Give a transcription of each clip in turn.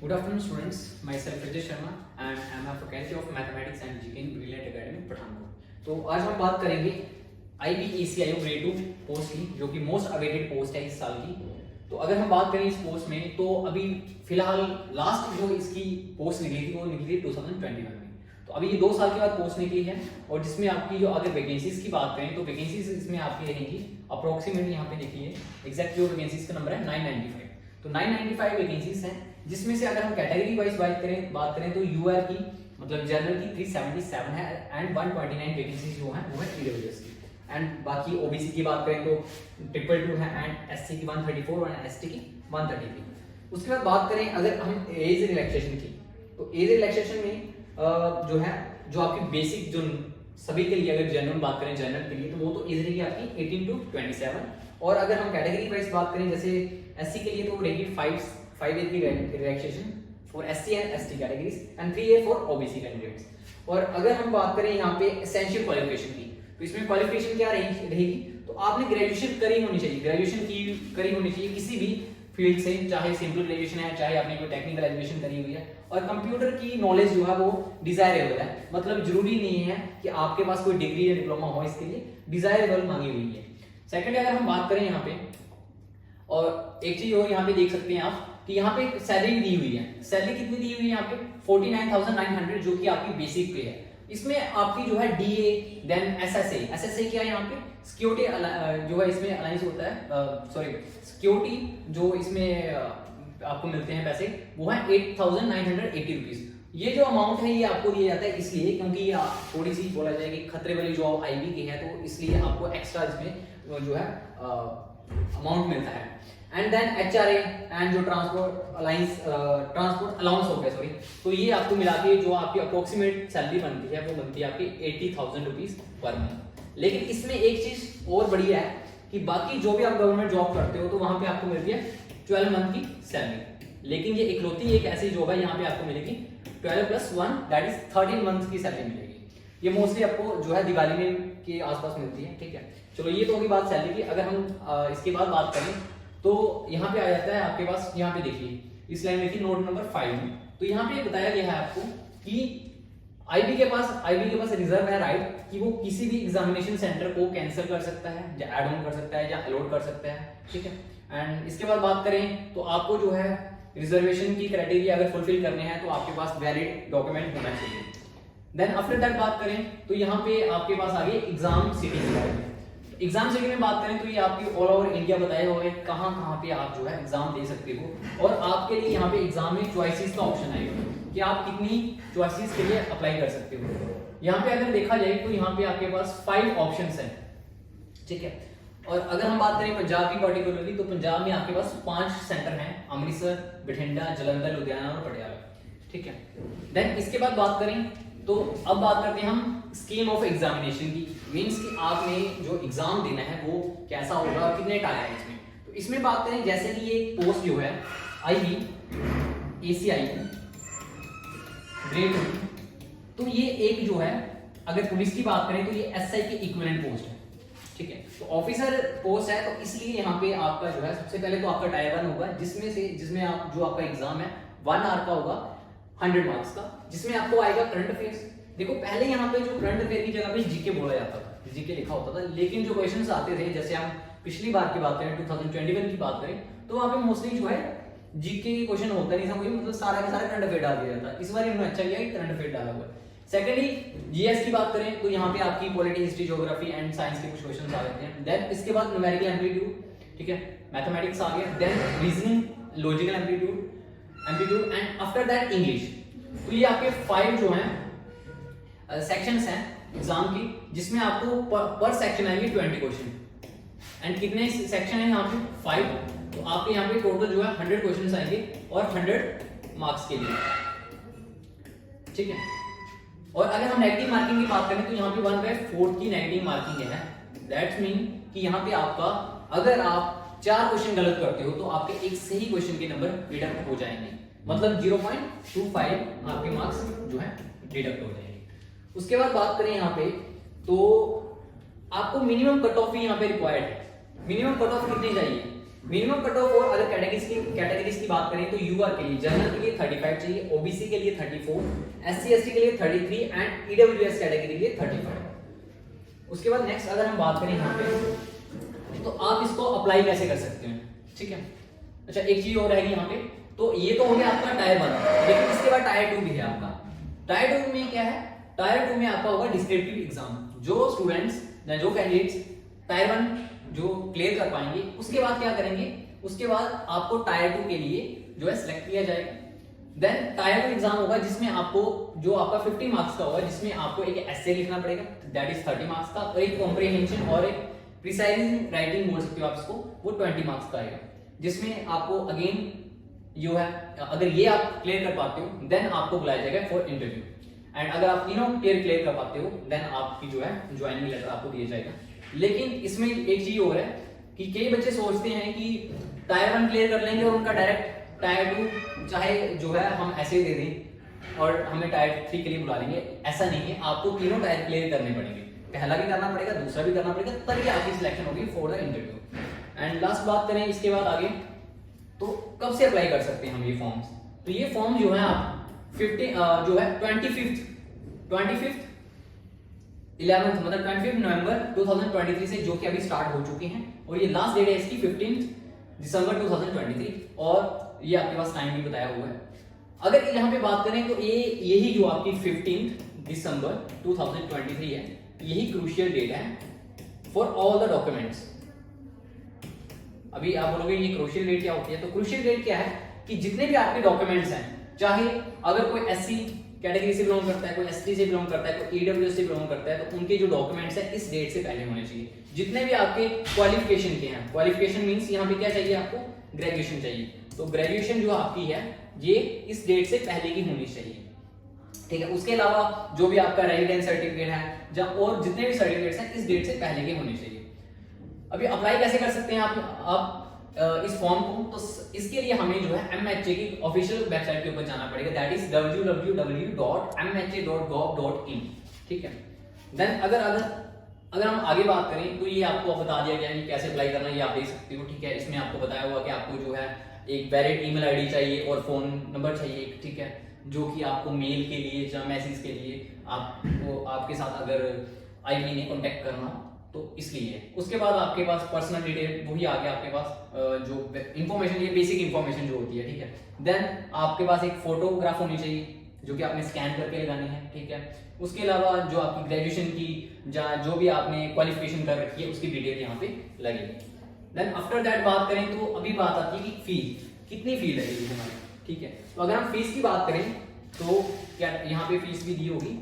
Good afternoon, students. Myself Rajesh Sharma and I am a faculty of Mathematics and GK in Brilliant Academy, Pathankot. तो आज हम बात करेंगे IBACIO grade 2 post की, जो कि मोस्ट अवेटेड पोस्ट है इस साल की। तो अगर हम बात करें इस पोस्ट में, तो अभी फिलहाल लास्ट जो इसकी पोस्ट निकली थी वो निकली थी 2021 में। तो अभी ये 2 साल के बाद पोस्ट निकली है, और जिसमें आपकी जो अगर वैकेंसीज की बात करें तो वैकेंसीज इसमें आपकी रहेंगी अप्रोक्सीमेटली, यहाँ पे देखिए एग्जैक्ट जो वैकेंसीज का नंबर है 995। तो 995 वैकेंसीज हैं, जिसमें से अगर हम कैटेगरी वाइज बात करें तो यूआर की मतलब जनरल की 377 है एंड 129 वैकेंसीज जो हैं वो है ईडब्ल्यूएस की। एंड बाकी ओबीसी की बात करें तो 222 है एंड एससी की 134 और एसटी की 133। उसके बाद बात करें अगर हम एज रिलैक्सेशन की, तो एज रिलैक्सेशन में जो है जो आपकी बेसिक जो सभी के लिए अगर जनरल बात करें जनरल के लिए तो वो तो एज रहेगी आपकी 18 to 27। और अगर हम कैटेगरी वाइज बात करें जैसे एससी के लिए तो रहेगी 5 एज की relaxation for SC and ST categories and 3 year for OBC candidates. और अगर हम बात करें यहाँ पे एसेंशियल क्वालिफिकेशन की, तो इसमें क्वालिफिकेशन क्या रहेगी, तो आपने ग्रेजुएशन करी होनी चाहिए, ग्रेजुएशन की करी होनी चाहिए किसी भी फील्ड से, चाहे सिंपल ग्रेजुएशन है चाहे आपने कोई टेक्निकल एजुकेशन करी हुई है। और कंप्यूटर की नॉलेज जो है वो डिजायरेबल है, मतलब जरूरी नहीं है कि आपके पास कोई डिग्री या डिप्लोमा हो, इसके लिए डिजायरेबल मांगी हुई है। सेकंड अगर हम बात करें यहाँ पे, और एक चीज और यहाँ पे देख सकते हैं आप कि यहाँ पे सैलरी भी दी हुई है। सैलरी कितनी दी हुई है यहाँ पे 49,900, जो कि आपकी बेसिक पे है। इसमें आपकी जो है डीए देन एसएसए क्या है यहाँ पे सिक्योरिटी जो है इसमें अलायंस होता है, सॉरी सिक्योरिटी जो इसमें आपको मिलते हैं पैसे वो है 8,980 रुपीज। ये जो अमाउंट है ये आपको दिया जाता है इसलिए क्योंकि ये थोड़ी सी बोला जाए कि खतरे वाली जॉब आईबी की है, तो इसलिए आपको एक्स्ट्रा इसमें जो है अमाउंट मिलता है। एंड देन एचआरए एंड जो ट्रांसपोर्ट अलाउंस हो गया सॉरी, तो ये आपको मिला के जो आपकी अप्रोक्सीमेट सैलरी बनती है वो बनती है आपकी 80,000 रुपीज पर मंथ। लेकिन इसमें एक चीज और बढ़िया है कि बाकी जो भी आप गवर्नमेंट जॉब करते हो तो वहां पे आपको मिलती है 12 मंथ की सैलरी, लेकिन ये इकलौती एक ऐसी जॉब है यहाँ पे आपको मिलेगी 12 + 1 दैट इज 13 मंथ की सैलरी मिलेगी। ये मोस्टली आपको जो है दिवाली में के आसपास मिलती है, ठीक है। चलो ये तो होगी बात सैलरी की। अगर हम इसके बाद बात करें तो यहाँ पे आ जाता है आपके पास, यहाँ पे देखिए इस लाइन में थी नोट नंबर 5 में, तो यहाँ पे बताया गया है आपको कि आईबी के पास रिजर्व है राइट कि वो किसी भी एग्जामिनेशन सेंटर को कैंसिल कर सकता है या ऐड ऑन कर सकता है या अलॉट कर सकता है, ठीक है। एंड इसके बाद बात करें तो आपको जो है रिजर्वेशन की क्राइटेरिया अगर फुलफिल करने हैं तो आपके पास वैलिड डॉक्यूमेंट होना चाहिए। देन आफ्टर दैट बात करें तो यहाँ पे आपके पास आ गई एग्जाम सिटी के बारे में। एग्जाम सिटी में बात करें तो ये आपकी ऑल ओवर इंडिया बताए हुए कहाँ पे आप जो है एग्जाम दे सकते हो, और आपके लिए यहाँ पे एग्जाम में चॉइसेस का ऑप्शन आएगा कि आप कितनी चॉइसेस के लिए अप्लाई कर सकते हो। यहाँ पे अगर देखा जाए तो यहाँ पे आपके पास 5 ऑप्शंस हैं, ठीक है। और अगर हम बात करें पंजाब की पर्टिकुलरली, तो पंजाब में आपके पास 5 सेंटर हैं, अमृतसर, बठिंडा, जलंधर, लुधियाना और पटियाला, ठीक है। देन इसके बाद बात करें तो अब बात करते हैं हम स्कीम ऑफ एग्जामिनेशन की, मींस कि आपने जो एग्जाम देना है वो कैसा होगा, कितने टाइम है इसमें। तो इसमें बात करें जैसे कि ये पोस्ट जो है IBACIO ग्रेड 2, तो ये एक जो है अगर पुलिस की बात करें तो ये SI की इक्विवेलेंट पोस्ट है, ठीक है। तो ऑफिसर पोस्ट है, तो इसलिए यहाँ पे आपका जो है सबसे पहले तो आपका टायर 1 होगा, जिसमें आप जो आपका एग्जाम है 1 आवर का होगा 100 मार्क्स का, जिसमें आपको आएगा करंट अफेयर्स। देखो पहले यहाँ पे जो करंट अफेयर की जगह पे जीके बोला जाता था, जीके लिखा होता था, लेकिन जो क्वेश्चंस आते थे जैसे हम पिछली बार की बात करें 2021 की बात करें तो वहाँ पे मोस्टली जो है जीके के क्वेश्चन होता नहीं था कोई, मतलब सारा का सारा करंट अफेयर डाल दिया जाता। इस बार इन्होंने अच्छा किया कि करंट अफेयर डाला हुआ है। सेकेंडली जीएस की बात करें तो यहाँ पे आपकी polity, history, geography and science के कुछ क्वेश्चन आ जाते हैं। देन इसके बाद न्यूमेरिकल एप्टीट्यूड, ठीक है, मैथमेटिक्स आ गया, then reasoning, logical aptitude and after that English. तो ये आपके 5 जो हैं सेक्शंस हैं एग्जाम की, जिसमें आपको पर सेक्शन आएंगे 20 क्वेश्चन। एंड कितने सेक्शन है यहाँ पे 5, तो आपके यहाँ पे टोटल जो है 100 क्वेश्चंस आएंगे और 100 मार्क्स के लिए, ठीक है। और अगर हम नेगेटिव मार्किंग की बात करें तो यहाँ पे 1/4 की नेगेटिव मार्किंग है। दैट्स मीन कि यहाँ पे आपका अगर आप 4 क्वेश्चन गलत करते हो तो आपके एक सही क्वेश्चन के नंबर डिडक्ट हो जाएंगे, मतलब 0.25 आपके मार्क्स जो है डिडक्ट हो जाएंगे। उसके बाद बात करें यहाँ पे तो आपको मिनिमम कट ऑफ यहाँ पे रिक्वायर्ड है। मिनिमम कट ऑफ कितनी चाहिए, मिनिमम कट ऑफ और अगर कैटेगरीज की बात करें तो यूआर के लिए जनरल के लिए 35 चाहिए, ओबीसी के लिए 34, एससी एसटी के लिए 33 एंड ईडब्ल्यूएस कैटेगरी के लिए 35। उसके बाद नेक्स्ट अगर हम बात करें यहाँ पे तो आप इसको अप्लाई कैसे कर सकते हैं, ठीक है। अच्छा एक चीज और रहेगी यहाँ पे, तो ये तो हो गया आपका टायर 1, लेकिन इसके बाद टायर 2 भी है आपका। टायर 2 में क्या है, टायर 2 में आपका होगा डिस्क्रिप्टिव एग्जाम। जो स्टूडेंट्स या जो कैंडिडेट्स टायर 1 जो क्लियर कर पाएंगे उसके बाद क्या करेंगे, उसके बाद आपको टायर 2 के लिए जो है सिलेक्ट किया जाएगा। देन टायर 2 एग्जाम होगा जिसमें आपको जो आपका 50 मार्क्स का होगा, जिसमें आपको एक एस्से लिखना पड़ेगा दैट इज 30 मार्क्स का, और एक कॉम्प्रिहेंशन और एक प्रिसाइज राइटिंग बोल सकते हो आप इसको, वो 20 मार्क्स का आएगा। जिसमें आपको अगेन जो है अगर ये आप क्लियर कर पाते हो देन आपको बुलाया जाएगा फॉर इंटरव्यू, एंड अगर आप तीनों क्लियर कर पाते हो देन आपकी जो है ज्वाइनिंग लेटर आपको दिया जाएगा। लेकिन इसमें एक चीज और है कि कई बच्चे सोचते हैं कि टायर 1 क्लियर कर लेंगे और उनका डायरेक्ट टायर 2 चाहे जो है हम ऐसे दे दें और हमें टायर 3 के लिए बुला लेंगे, ऐसा नहीं है। आपको तीनों टायर क्लियर करने पड़ेंगे, पहला भी करना पड़ेगा, दूसरा भी करना पड़ेगा, तभी आपकी सिलेक्शन होगी for the interview. And last बात करें इसके बाद आगे, तो कब से अप्लाई कर सकते हैं हम ये फॉर्म्स, तो ये फॉर्म जो है आप 15 जो है 25 11th मतलब 25 नवंबर 2023 से जो कि अभी स्टार्ट हो चुके हैं, और ये लास्ट डेट है इसकी 15 दिसंबर 2023, और ये आपके पास टाइम भी बताया हुआ है। अगर यहाँ पे बात करें तो ये यही जो आपकी 15 दिसंबर 2023 है, यही क्रूशियल डेट है फॉर ऑल द डॉक्यूमेंट्स। अभी आप बोलोगे ये क्रूशियल डेट क्या होती है, तो क्रूशियल डेट क्या है कि जितने भी आपके डॉक्यूमेंट्स हैं, चाहे अगर कोई एससी कैटेगरी से बिलोंग करता है, कोई एसटी से बिलोंग करता है, कोई ईडब्ल्यूएस से बिलोंग करता है, तो उनके जो डॉक्यूमेंट्स हैं इस डेट से पहले होने चाहिए। जितने भी आपके क्वालिफिकेशन के हैं, क्वालिफिकेशन मींस यहाँ पे क्या चाहिए आपको, ग्रेजुएशन चाहिए, तो ग्रेजुएशन जो आपकी है ये इस डेट से पहले की होनी चाहिए, ठीक है। उसके अलावा जो भी आपका रेजिडेंस सर्टिफिकेट है और जितने भी सर्टिफिकेट्स हैं इस डेट से पहले के होने चाहिए। अभी अप्लाई कैसे कर सकते हैं आप इस फॉर्म को, तो इसके लिए हमें जो है MHA की ऑफिशियल वेबसाइट के ऊपर जाना पड़ेगा, दैट इज www.mha.gov.in, ठीक है। देन अगर हम आगे बात करें तो ये आपको बता दिया गया है कैसे अप्लाई करना, ये आप देख सकते हो, ठीक है। इसमें आपको बताया हुआ कि आपको जो है एक वैलिड ईमेल आईडी चाहिए और फोन नंबर चाहिए, ठीक है, जो कि आपको मेल के लिए या मैसेज के लिए आपको आपके साथ अगर आईबी ने कांटेक्ट करना तो इसलिए। उसके बाद आपके पास पर्सनल डिटेल वही आ गया आपके पास, जो इंफॉर्मेशन ये बेसिक इंफॉर्मेशन जो होती है, ठीक है। देन आपके पास एक फोटोग्राफ होनी चाहिए जो कि आपने स्कैन करके लगानी है, ठीक है। उसके अलावा जो आपकी ग्रेजुएशन की जो भी आपने क्वालिफिकेशन कर रखी है उसकी डिटेल यहाँ पे लगेगी। देन आफ्टर दैट बात करें तो अभी बात आती है कि फीस, कितनी फी लगेगी हमारी, ठीक है। तो अगर हम फीस की बात करें तो क्या यहाँ पे फीस भी दी होगी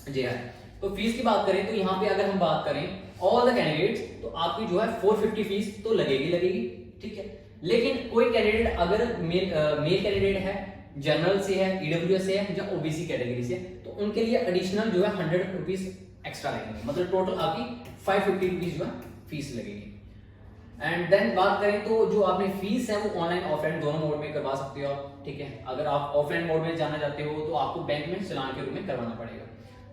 जी हाँ। तो फीस की बात करें तो यहाँ पे अगर हम बात करें ऑल द कैंडिडेट्स तो आपकी जो है 450 फीस तो लगेगी, ठीक है। लेकिन कोई कैंडिडेट अगर मेल कैंडिडेट है, जनरल से है, ईडब्ल्यूएस से है या ओबीसी कैटेगरी से, तो उनके लिए एडिशनल जो है 100 रुपीज एक्स्ट्रा लगेंगे, मतलब टोटल आपकी 550 रुपीज जो है फीस लगेगी। एंड देन बात करें तो जो आपने फीस है वो ऑनलाइन ऑफलाइन दोनों मोड में करवा सकते हो आप, ठीक है। अगर आप ऑफलाइन मोड में जाना चाहते हो तो आपको बैंक में चालान के रूप में करवाना पड़ेगा।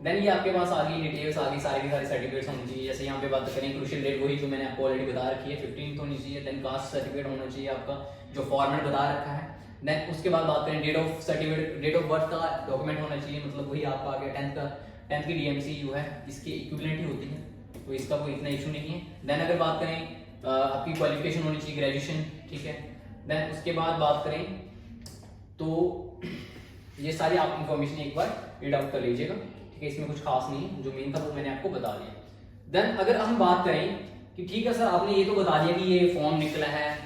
देन ये आपके पास आगे डिटेल्स आगे सारे सर्टिफिकेट्स होने चाहिए। जैसे यहाँ पे बात करें क्रूशियल डेट वही जो मैंने आपको ऑलरेडी बता रखी है 15 होनी चाहिए। देन कास्ट सर्टिफिकेट होना चाहिए आपका जो फॉर्मेट बता रखा है। देन उसके बाद बात करें date of certificate, date of birth का डॉक्यूमेंट होना चाहिए, मतलब वही आपका आ गया 10th की डीएमसी जो है इसकी इक्विवेलेंट ही होती है, तो इसका कोई इतना इशू नहीं है। देन अगर बात करें आपकी क्वालिफिकेशन होनी चाहिए ग्रेजुएशन, ठीक है। देन उसके बाद बात करें तो ये सारी आप इंफॉर्मेशन एक बार रीड आउट कर लीजिएगा, ठीक है। इसमें कुछ खास नहीं है, जो मेन था वो मैंने आपको बता दिया। देन अगर हम बात करें कि ठीक है सर आपने ये तो बता दिया कि ये फॉर्म निकला है,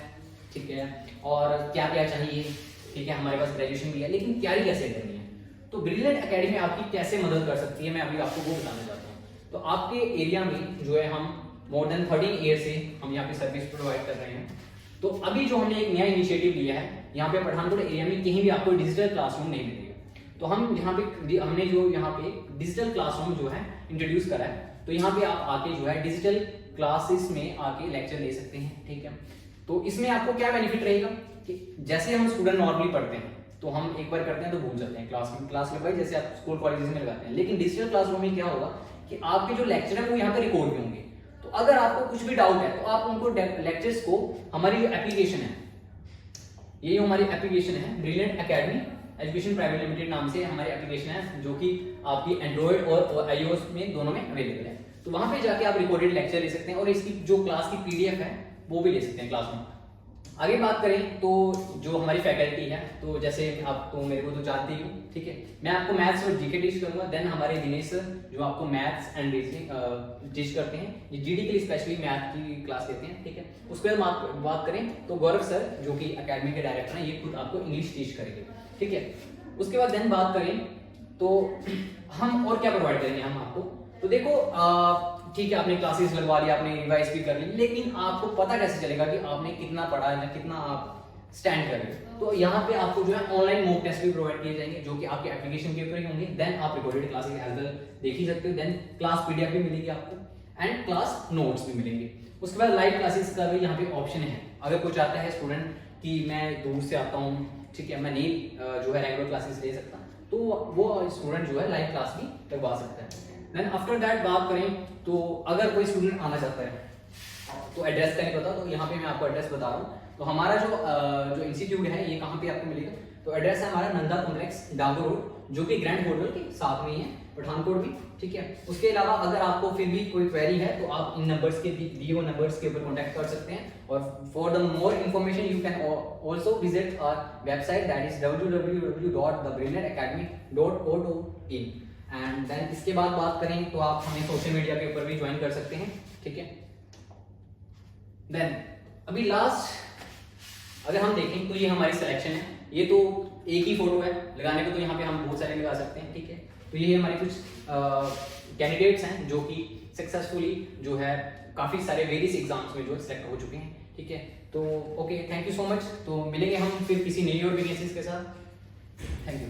ठीक है, और क्या क्या चाहिए, ठीक है, हमारे पास ग्रेजुएशन भी है, लेकिन तैयारी कैसे करनी है, तो ब्रिलियंट एकेडमी आपकी कैसे मदद कर सकती है मैं अभी आपको वो बताना चाहता हूँ। तो आपके एरिया में जो है हम मोर देन 13 ईयर से हम यहाँ पे सर्विस प्रोवाइड कर रहे हैं। तो अभी जो हमने एक नया इनिशिएटिव लिया है, यहाँ पे पठानकोट एरिया में कहीं भी आपको डिजिटल क्लासरूम नहीं मिलेगा, तो हम यहाँ पे हमने जो यहाँ पे डिजिटल क्लासरूम जो है इंट्रोड्यूस करा है। तो यहाँ पे आप आके जो है डिजिटल क्लासेस में आके लेक्चर ले सकते हैं, ठीक है। तो इसमें आपको क्या बेनिफिट रहेगा कि जैसे हम स्टूडेंट नॉर्मली पढ़ते हैं तो हम एक बार करते हैं तो भूल जाते हैं, क्लास में भाई जैसे आप स्कूल कॉलेजेस में लगाते हैं, लेकिन डिजिटल क्लासरूम में क्या होगा कि आपके जो लेक्चर है वो यहाँ पे रिकॉर्ड भी होंगे, तो तो अगर आपको कुछ भी डाउट है तो आप उनको लेक्चर्स को, हमारी जो एप्लीकेशन है, ये जो हमारी एप्लीकेशन है brilliant academy education private limited नाम से हमारी एप्लीकेशन है, जो कि आपकी एंड्रॉइड और iOS में दोनों में अवेलेबल है। तो वहां पे जाके आप रिकॉर्डेड लेक्चर ले सकते हैं और इसकी जो क्लास की पीडीएफ है वो भी ले सकते हैं क्लास में। आगे बात करें तो जो हमारी फैकल्टी है, तो जैसे आप तो मेरे को तो जानते ही हो, ठीक है, मैं आपको मैथ्स और जीके टीच करूंगा। देन हमारे दिनेश सर जो आपको मैथ्स एंड रीजनिंग टीच करते हैं, ये जीडी के लिए स्पेशली मैथ की क्लास लेते हैं, ठीक है। उसके बाद बात करें तो गौरव सर जो कि एकेडमी के डायरेक्टर हैं, ये खुद आपको इंग्लिश टीच करेंगे, ठीक है। उसके बाद देन बात करें तो हम और क्या प्रोवाइड करेंगे हम आपको, तो देखो ठीक है, आपने क्लासेस लगवा ली, आपने रिवाइज भी कर ली, लेकिन आपको पता कैसे चलेगा कि आपने कितना पढ़ा है या कितना आप स्टैंड कर रहे हो। तो यहाँ पे आपको जो है ऑनलाइन मॉक टेस्ट भी प्रोवाइड किए जाएंगे, जो कि आपके एप्लीकेशन के ऊपर ही होंगे। देन आप रिकॉर्डेड क्लासेस एज वेल देख ही सकते हो। देन क्लास पीडीएफ भी मिलेगी आपको एंड क्लास नोट्स भी मिलेंगे। उसके बाद लाइव क्लासेस का भी यहाँ पे ऑप्शन है। अगर कोई चाहता है स्टूडेंट कि मैं दूर से आता हूँ, ठीक है, मैं नहीं जो है रेगुलर क्लासेस ले सकता, तो वो स्टूडेंट जो है लाइव क्लास भी लगवा सकता है। देन आफ्टर दैट बात करें तो अगर कोई स्टूडेंट आना चाहता है तो एड्रेस का नहीं पता, तो यहाँ पे मैं आपको एड्रेस बता रहा हूँ। तो हमारा जो इंस्टीट्यूट है ये कहाँ पे आपको मिलेगा, तो एड्रेस है हमारा नंदा कॉम्प्लेक्स डांगो रोड, जो कि ग्रैंड होटल के साथ में ही है, पठानकोट भी, ठीक है। उसके अलावा अगर आपको फिर भी कोई क्वेरी है तो आप इन नंबर्स के दिए हुए नंबर्स के ऊपर कॉन्टैक्ट कर सकते हैं। और for the more information you can also visit our website that is www.thebrilliantatacademy.co.in। And then इसके बाद बात करें तो आप हमें सोशल मीडिया के ऊपर भी ज्वाइन कर सकते हैं, ठीक है। देन अभी लास्ट अगर हम देखें तो ये हमारी सिलेक्शन है। ये तो एक ही फोटो है, लगाने को तो यहाँ पे हम बहुत सारे लगा सकते हैं, ठीक है। तो ये हमारे कुछ कैंडिडेट्स हैं जो कि सक्सेसफुली जो है काफी सारे वेरियस एग्जाम्स में जो सिलेक्ट हो चुके हैं, ठीक है। तो okay, thank you so much. तो मिलेंगे हम फिर किसी नई और वैकेंसीज के साथ। Thank you.